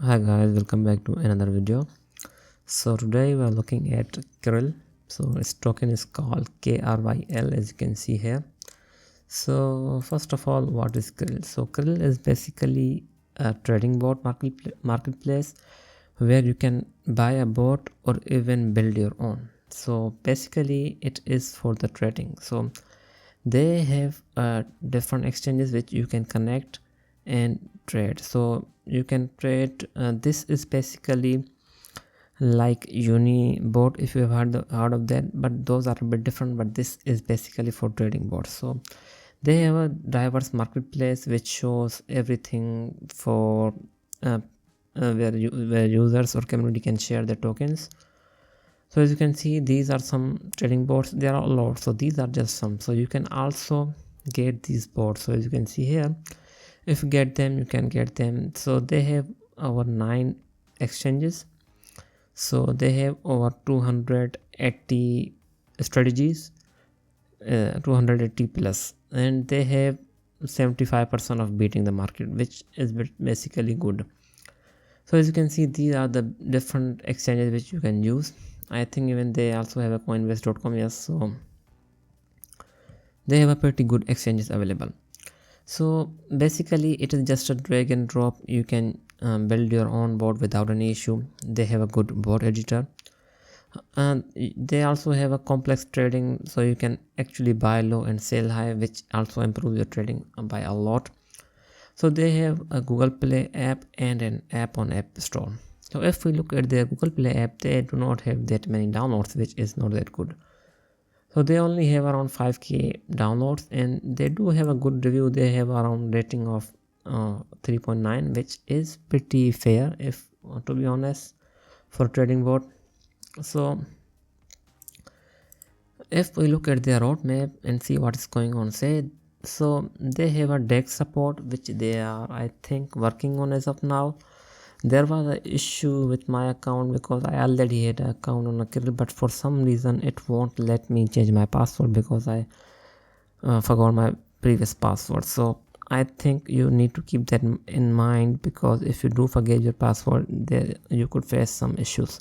Hi guys, welcome back to another video. So today we are looking at Kryll. So its token is called KRYL, as you can see here. So first of all, what is Kryll? So Kryll is basically a trading bot marketplace where you can buy a bot or even build your own. So basically it is for the trading. So they have different exchanges which you can connect and trade. So you can trade, this is basically like Unibot, if you have heard of that, but those are a bit different. But this is basically for trading bots. So they have a diverse marketplace which shows everything for where users or community can share their tokens. So as you can see, these are some trading bots. There are a lot, so these are just some. So you can also get these bots. So as you can see here, if you get them, you can get them. So they have over 9 exchanges. So they have over 280 strategies, 280 plus, and they have 75% of beating the market, which is basically good. So as you can see, these are the different exchanges which you can use. I think even they also have a coinbase.com. Yes, so they have a pretty good exchanges available. So basically it is just a drag and drop. You can build your own bot without any issue. They have a good bot editor, and they also have a complex trading, so you can actually buy low and sell high, which also improves your trading by a lot. So they have a Google Play app and an app on App Store. So if we look at their Google Play app, they do not have that many downloads, which is not that good. So they only have around 5k downloads, and they do have a good review. They have around rating of 3.9, which is pretty fair, if to be honest, for trading bot. So if we look at their roadmap and see what is going on, so they have a DEX support, which they are, I think, working on as of now. There was an issue with my account because I already had an account on a Kryll, but for some reason it won't let me change my password because I forgot my previous password. So I think you need to keep that in mind, because if you do forget your password, there you could face some issues.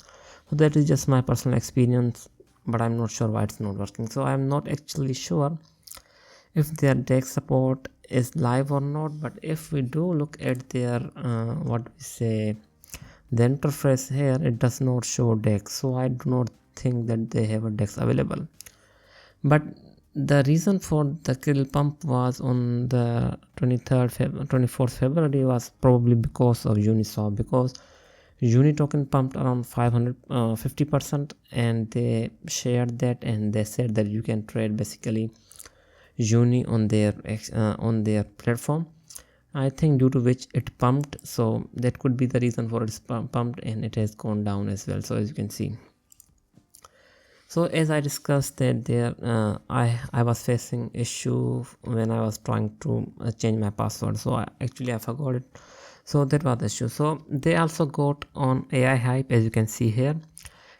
So that is just my personal experience, but I'm not sure why it's not working. So I'm not actually sure if their DEX support is live or not. But if we do look at their what we say, the interface here, it does not show DEX, so I do not think that they have a DEX available. But the reason for the Kryll pump was on the 24th February was probably because of Uniswap, because Uni token pumped around 550%, and they shared that, and they said that you can trade basically Uni on their platform. I think due to which it pumped, so that could be the reason for it's pumped, and it has gone down as well. So as you can see, so as I discussed that there, I was facing issue when I was trying to change my password. So I forgot it. So that was the issue. So they also got on AI hype, as you can see here.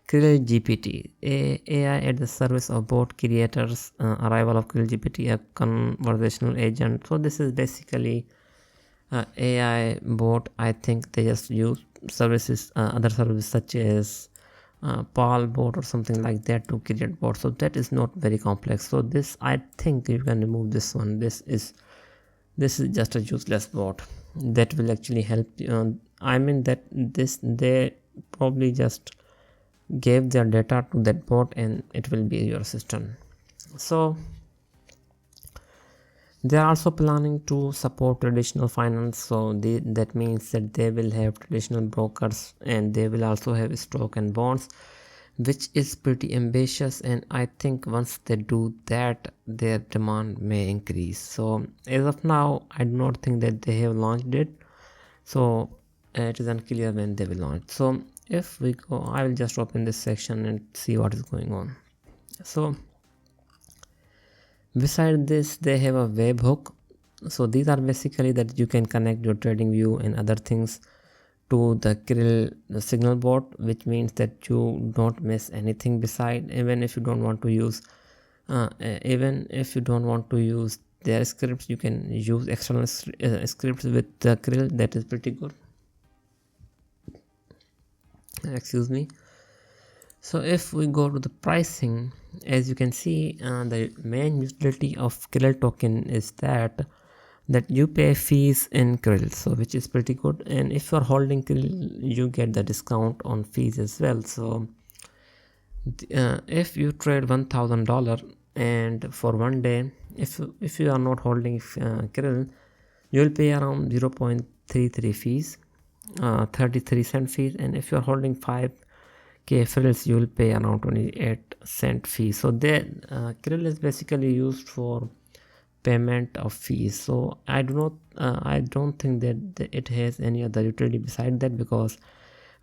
Kryll GPT, AI at the service of bot creators. Arrival of Kryll GPT, a conversational agent. So this is basically AI bot. I think they just use services, other services such as Pal bot or something like that to create bot. So that is not very complex. So this, I think you can remove this one. This is just a useless bot that will actually help. I mean that this, they probably just gave their data to that bot and it will be your assistant. So they are also planning to support traditional finance. So that means that they will have traditional brokers, and they will also have stock and bonds, which is pretty ambitious. And I think once they do that, their demand may increase. So as of now, I do not think that they have launched it. So it is unclear when they will launch. So if we go, I will just open this section and see what is going on. So beside this, they have a webhook. So these are basically that you can connect your trading view and other things to the Kryll signal bot, which means that you don't miss anything. Beside, even if you don't want to use their scripts, you can use external scripts with the Kryll. That is pretty good. excuse me. So if we go to the pricing, as you can see, the main utility of Kryll token is that you pay fees in Kryll, so which is pretty good. And if you are holding Kryll, you get the discount on fees as well. So if you trade $1,000 and for one day, if you are not holding Kryll, you will pay around 0.33 fees, 33 cent fees. And if you are holding 5k frills, you will pay around 28 cent fee. So that Kryll is basically used for payment of fees. So I don't think that it has any other utility beside that, because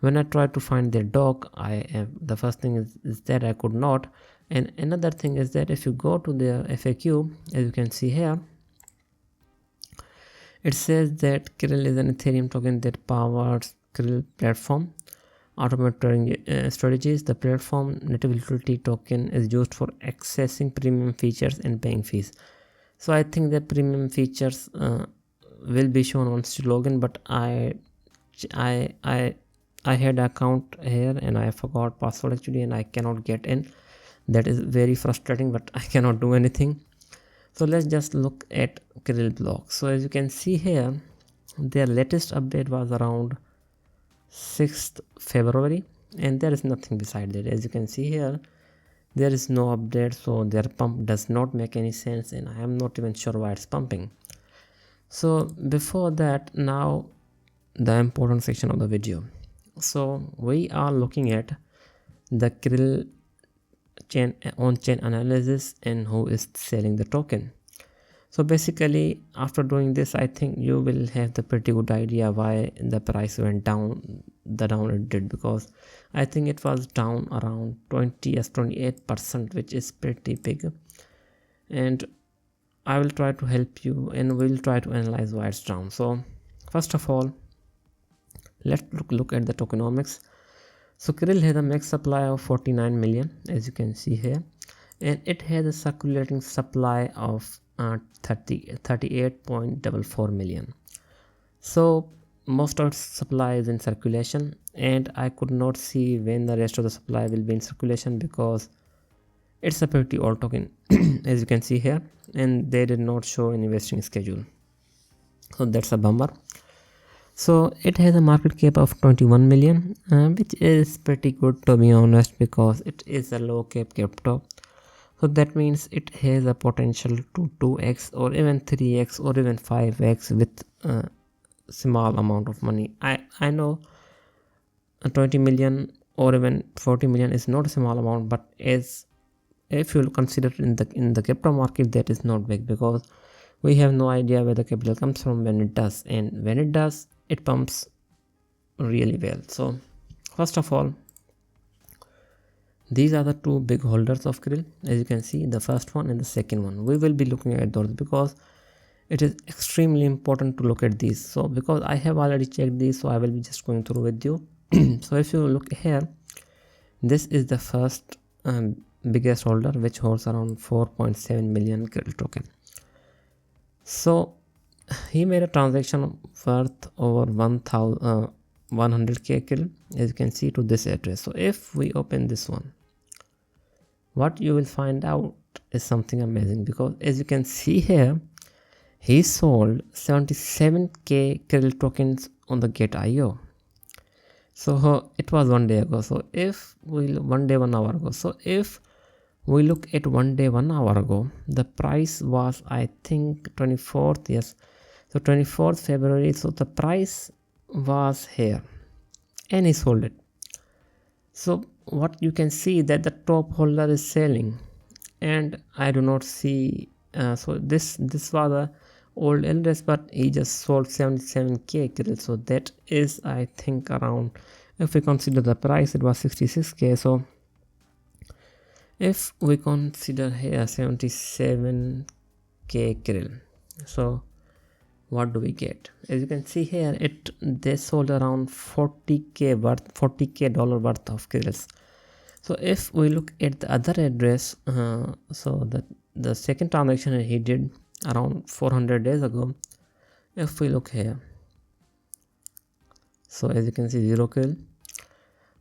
when I try to find their doc, the first thing is that I could not. And another thing is that if you go to their FAQ, as you can see here, it says that Kryll is an Ethereum token that powers Kryll platform automated trading strategies. The platform native utility token is used for accessing premium features and paying fees. So I think the premium features will be shown on login, but I had an account here and I forgot password actually, and I cannot get in. That is very frustrating, but I cannot do anything. So let's just look at Kryll block. So as you can see here, their latest update was around 6th February, and there is nothing beside that. As you can see here, there is no update, so their pump does not make any sense, and I am not even sure why it's pumping. So before that, now the important section of the video. So we are looking at the Kryll chain on-chain analysis and who is selling the token. So basically, after doing this, I think you will have the pretty good idea why the price went down it did, because I think it was down around 28%, which is pretty big. And I will try to help you and we'll try to analyze why it's down. So first of all, let's look at the tokenomics. So Kryll has a max supply of 49 million, as you can see here, and it has a circulating supply of 38.44 million. So most of its supply is in circulation, and I could not see when the rest of the supply will be in circulation, because it's a pretty old token as you can see here, and they did not show any vesting schedule, so that's a bummer. So it has a market cap of 21 million, which is pretty good, to be honest, because it is a low cap crypto. So that means it has a potential to 2x or even 3x or even 5x with a small amount of money. I know 20 million or even 40 million is not a small amount, but as if you consider in the crypto market, that is not big, because we have no idea where the capital comes from when it does, and when it does, it pumps really well. So first of all, these are the two big holders of Kryll, as you can see, the first one and the second one. We will be looking at those because it is extremely important to look at these. So because I have already checked these, so I will be just going through with you. So if you look here, this is the first biggest holder, which holds around 4.7 million Kryll token. So he made a transaction worth over 100k Kryll, as you can see, to this address. So if we open this one, what you will find out is something amazing, because as you can see here, he sold 77k Kryll tokens on the Gate.io. So it was 1 day ago. So if we 1 day 1 hour ago, so if we look at 1 day 1 hour ago, the price was, I think, 24th, yes, so 24th February. So the price was here and he sold it. So what you can see that the top holder is selling, and I do not see so this was a old address, but he just sold 77k Kryll. So that is, I think, around, if we consider the price, it was 66k. So if we consider here 77k Kryll, so what do we get? As you can see here, they sold around 40k dollar worth of Krylls. So if we look at the other address, so the second transaction he did around 400 days ago, if we look here, so as you can see, 0 Kryll.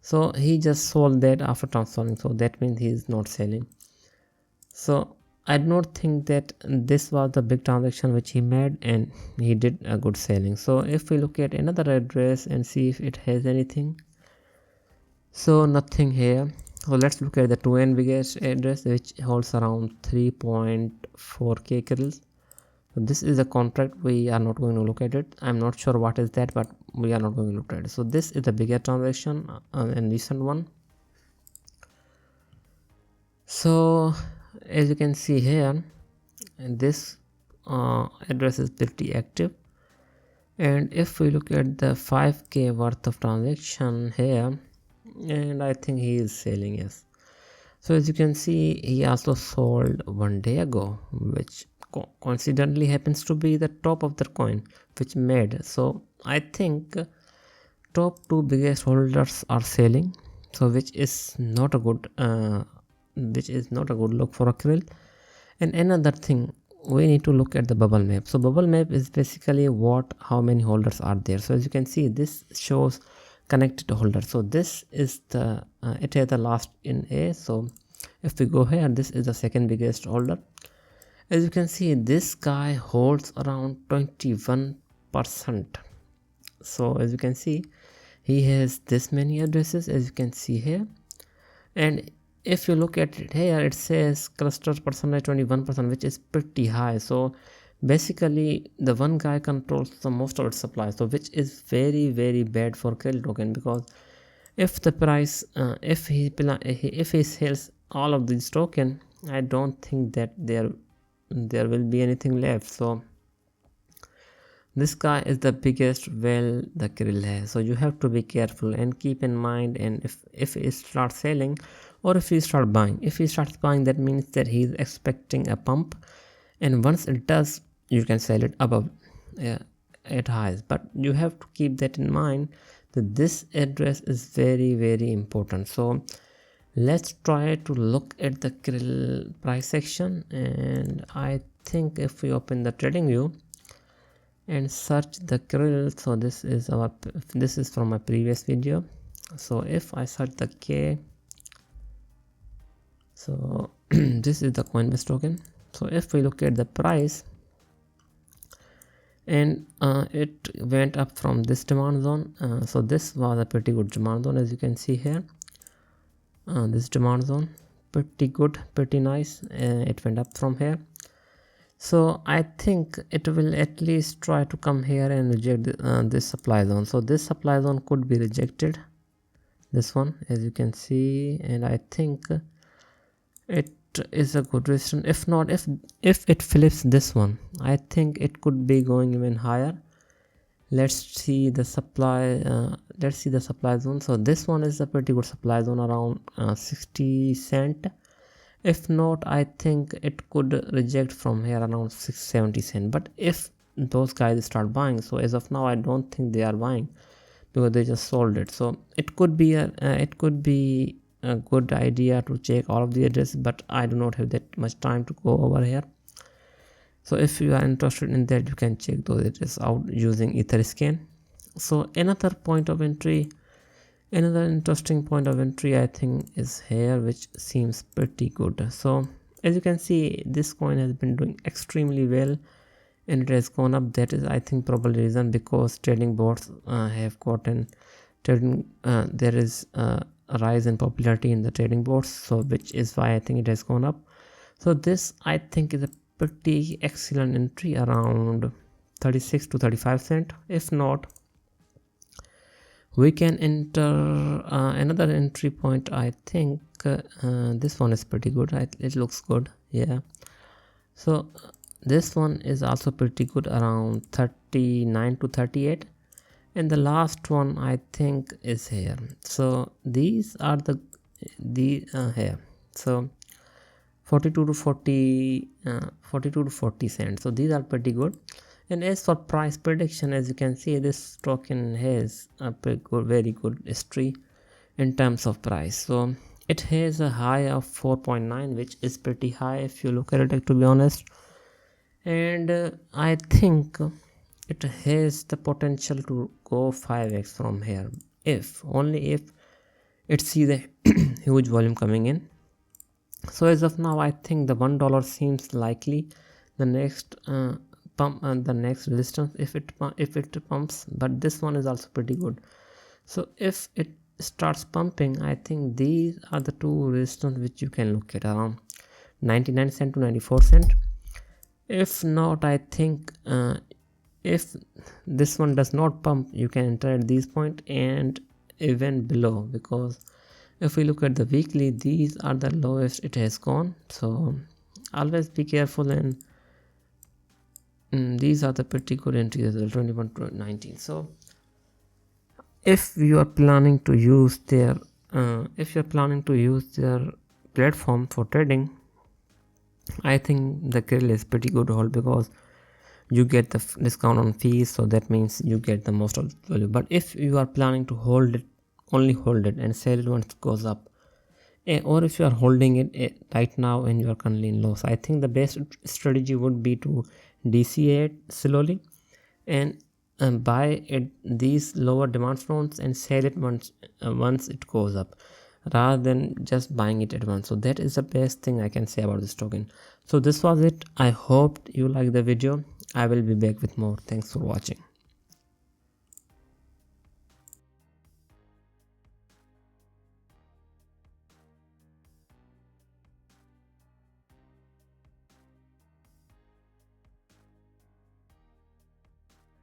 So he just sold that after transferring, so that means he is not selling. So I do not think that this was the big transaction which he made, and he did a good selling. So if we look at another address and see if it has anything, so nothing here. So let's look at the 2n biggest address, which holds around 3.4k Krills. So this is a contract. We are not going to look at it. I'm not sure what is that, but we are not going to look at it. So this is the bigger transaction and recent one. So as you can see here, this address is pretty active, and if we look at the 5k worth of transaction here, and I think he is selling, yes. So as you can see, he also sold 1 day ago, which coincidentally happens to be the top of the coin which made. So I think top two biggest holders are selling, so which is not a good look for a Kryll. And another thing, we need to look at the bubble map. So bubble map is basically how many holders are there. So as you can see, this shows connected holders. So this is the it has the last in A. So if we go here, this is the second biggest holder. As you can see, this guy holds around 21%. So as you can see, he has this many addresses, as you can see here. And if you look at it here, it says cluster percentage 21%, which is pretty high. So basically the one guy controls the most of its supply, so which is very, very bad for Kryll token, because if the price if he sells all of these token, I don't think that there will be anything left. So this guy is the biggest well the Kryll has, so you have to be careful and keep in mind. And if he starts selling, or if he starts buying, that means that he is expecting a pump, and once it does, you can sell it above at highs. But you have to keep that in mind, that this address is very, very important. So let's try to look at the Kryll price section, and I think if we open the trading view and search the Kryll, so this is from my previous video. So if I search the K, so this is the Coinbase token. So if we look at the price, and it went up from this demand zone, so this was a pretty good demand zone, as you can see here. This demand zone, pretty good, pretty nice. It went up from here. So I think it will at least try to come here and reject this supply zone. So this supply zone could be rejected, this one, as you can see, and I think it is a good resistance. If not, if it flips this one, I think it could be going even higher. Let's see the supply zone. So this one is a pretty good supply zone, around 60 cent. If not, I think it could reject from here around 670 cent. But if those guys start buying, so as of now I don't think they are buying, because they just sold it. So it could be a good idea to check all of the addresses, but I do not have that much time to go over here. So if you are interested in that, you can check those addresses out using Etherscan. So another interesting point of entry, I think, is here, which seems pretty good. So as you can see, this coin has been doing extremely well, and it has gone up. That is, I think, probably reason because trading bots have gotten there is a rise in popularity in the trading bots, so which is why I think it has gone up. So this, I think, is a pretty excellent entry, around 36 to 35 cent. If not, we can enter another entry point. I think this one is pretty good. It looks good, yeah. So this one is also pretty good, around 39 to 38, and the last one I think is here. So these are the here. So 42 to 40 cents. So these are pretty good. And as for price prediction, as you can see, this token has a very good history in terms of price. So it has a high of 4.9, which is pretty high if you look at it, to be honest. And I think it has the potential to go 5x from here, if it sees a huge volume coming in. So as of now, I think the $1 seems likely. The next pump and the next resistance if it pumps, but this one is also pretty good. So if it starts pumping, I think these are the two resistance which you can look at, around 99 cent to 94 cent. If not, I think if this one does not pump, you can enter at these point and even below, because if we look at the weekly, these are the lowest it has gone. So always be careful, and these are the pretty good entries as well, 21 to 19. So if you are planning to use their platform for trading, I think the Kryll is pretty good hold, because you get the discount on fees, so that means you get the most of the value. But if you are planning to hold it, only hold it and sell it once it goes up, or if you are holding it right now and you are currently in loss, I think the best strategy would be to DCA it slowly and buy it these lower demand zones and sell it once it goes up, rather than just buying it at once. So that is the best thing I can say about this token. So this was it. I hope you like the video. I will be back with more. Thanks for watching.